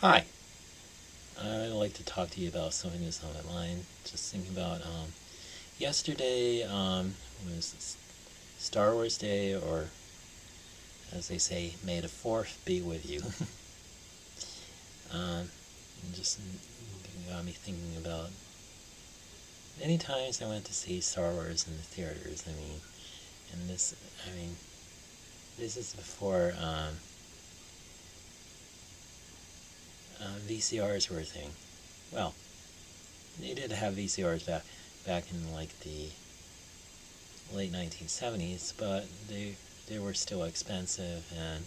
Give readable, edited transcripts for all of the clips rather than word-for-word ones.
Hi, I'd like to talk to you about something that's on my mind. Just thinking about yesterday was Star Wars Day, or as they say, May the Fourth be with you. And just got me thinking about many times I went to see Star Wars in the theaters. And this is before VCRs were a thing. Well, they did have VCRs back in like the late 1970s, but they were still expensive, and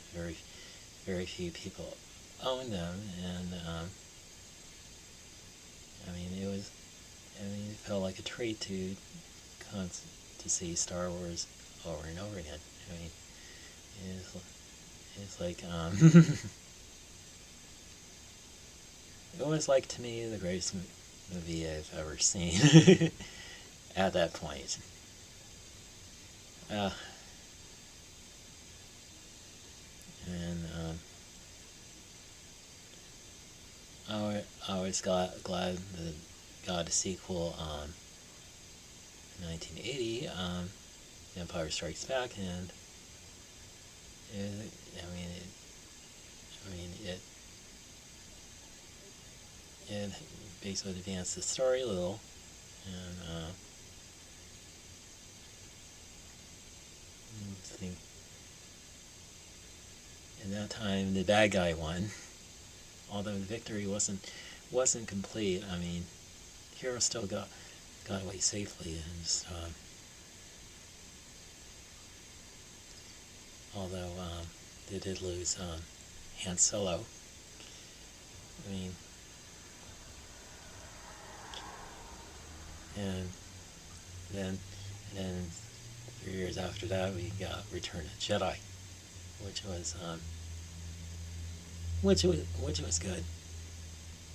very few people owned them. And it felt like a treat to to see Star Wars over and over again. I mean, it's like it was like, to me, the greatest movie I've ever seen at that point. Uh, and I was glad that got a sequel in 1980, Empire Strikes Back, and it, I mean it, it basically advanced the story a little, and I think in that time the bad guy won, although the victory wasn't complete. I mean, hero still got away safely, and just, although they did lose Han Solo. I mean, and then and then 3 years after that, we got Return of the Jedi, which was good.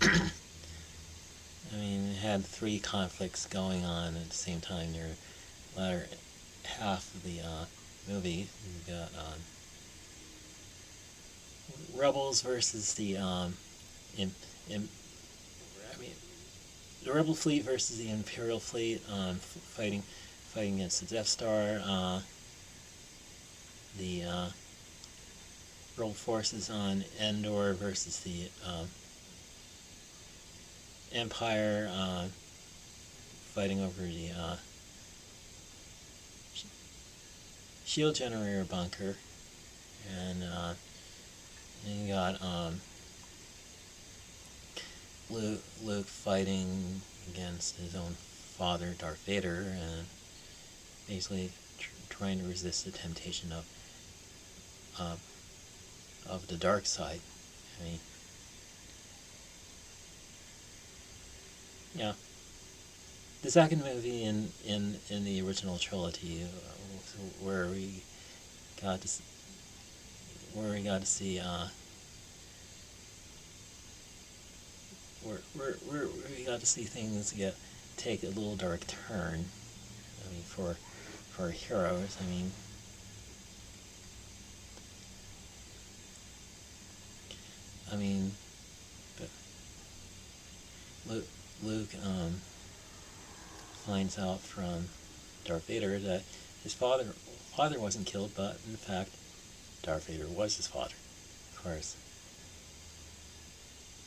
I mean, it had three conflicts going on at the same time. Near the latter half of the movie, we got rebels versus in, in, I mean, the rebel fleet versus the Imperial fleet, fighting against the Death Star. The rebel forces on Endor versus the Empire, fighting over the shield generator bunker, and then you got Luke fighting against his own father, Darth Vader, and basically trying to resist the temptation of the dark side. I mean, yeah. The second movie in the original trilogy, where we got to see where we got to see things take a little dark turn. I mean, for heroes. I mean, but Luke finds out from Darth Vader that his father wasn't killed, but in fact, Darth Vader was his father. Of course,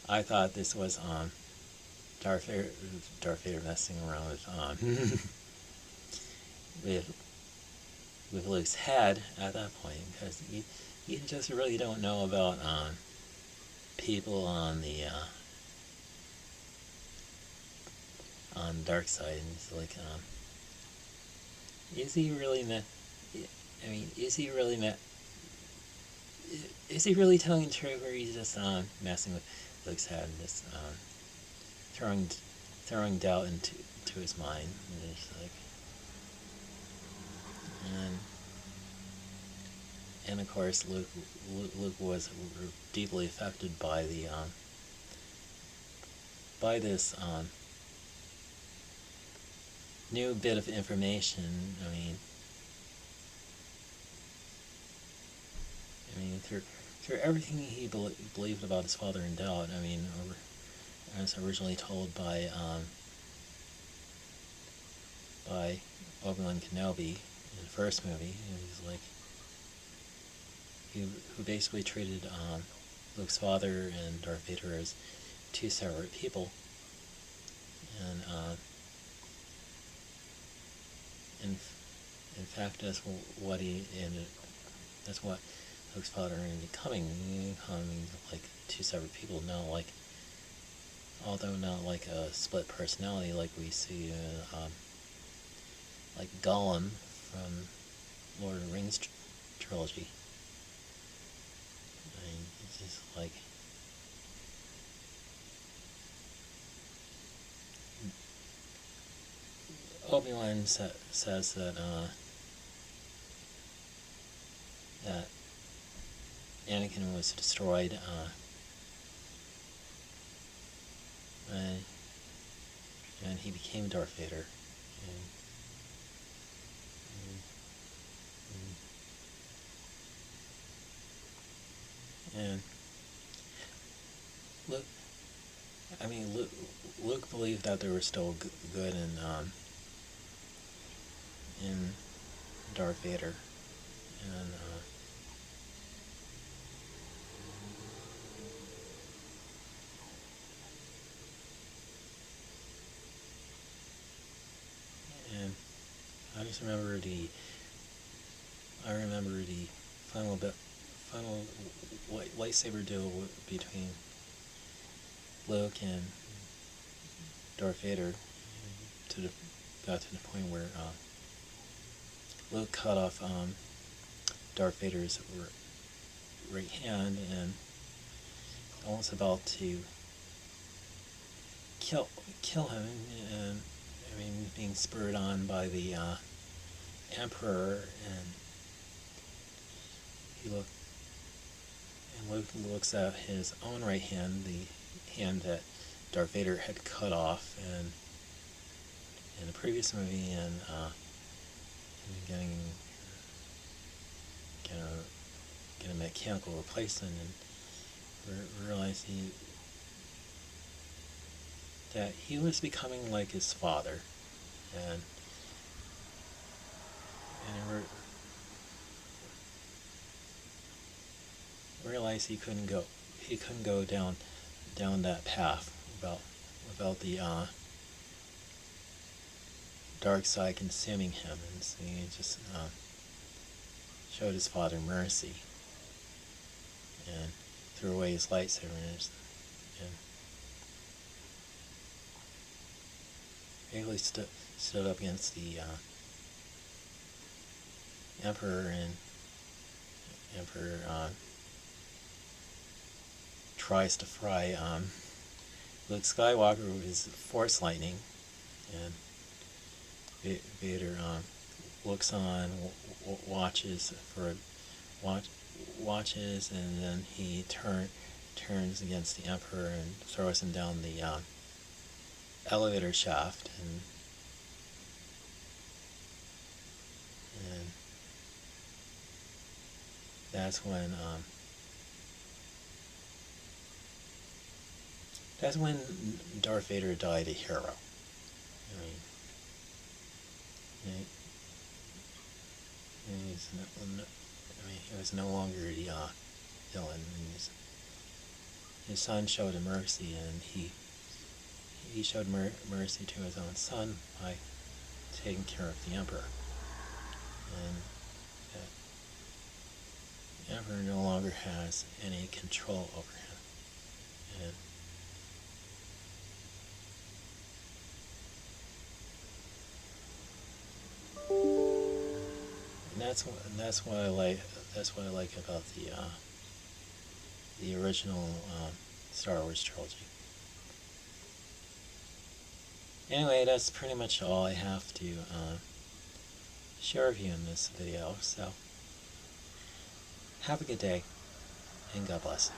I thought this was Darth Vader, messing around with with Luke's head at that point, because you just really don't know about people on the dark side, and it's like, is he really meant? I mean, is he really meant? Is he really telling the truth, or he's just messing with Luke's head and just throwing doubt into his mind? And it's like, and and of course, Luke was deeply affected by the by this new bit of information. I mean, threw everything he believed about his father in doubt. I mean, as originally told by Obi-Wan Kenobi in the first movie, he's like, who basically treated Luke's father and Darth Vader as two separate people, and in fact, that's what he ended. That's what Luke's father ended up becoming like two separate people. Not like, although not like a split personality like we see like Gollum from Lord of the Rings trilogy. I mean, it's just like Obi-Wan says that that Anakin was destroyed and he became Darth Vader. And Luke, I mean, Luke believed that there was still good in Darth Vader, and I just remember the final lightsaber duel between Luke and Darth Vader got to the point where Luke cut off Darth Vader's right hand and almost about to kill him, and I mean, being spurred on by the Emperor, and Luke looks at his own right hand, the hand that Darth Vader had cut off, and in the previous movie, and getting a mechanical replacement, and realize that he was becoming like his father, and realized he couldn't go down that path without the dark side consuming him, and so he just showed his father mercy and threw away his lightsaber and basically stood up against the Emperor, and Emperor tries to fry Luke Skywalker with his Force lightning, and Vader looks on, watches, and then he turns against the Emperor and throws him down the elevator shaft, and that's when Darth Vader died a hero. I mean, he was no longer the villain. His son showed him mercy, and he showed mercy to his own son by taking care of the Emperor. And the Emperor no longer has any control over him. And that's what I like. That's what I like about the original Star Wars trilogy. Anyway, that's pretty much all I have to share with you in this video. So, have a good day, and God bless.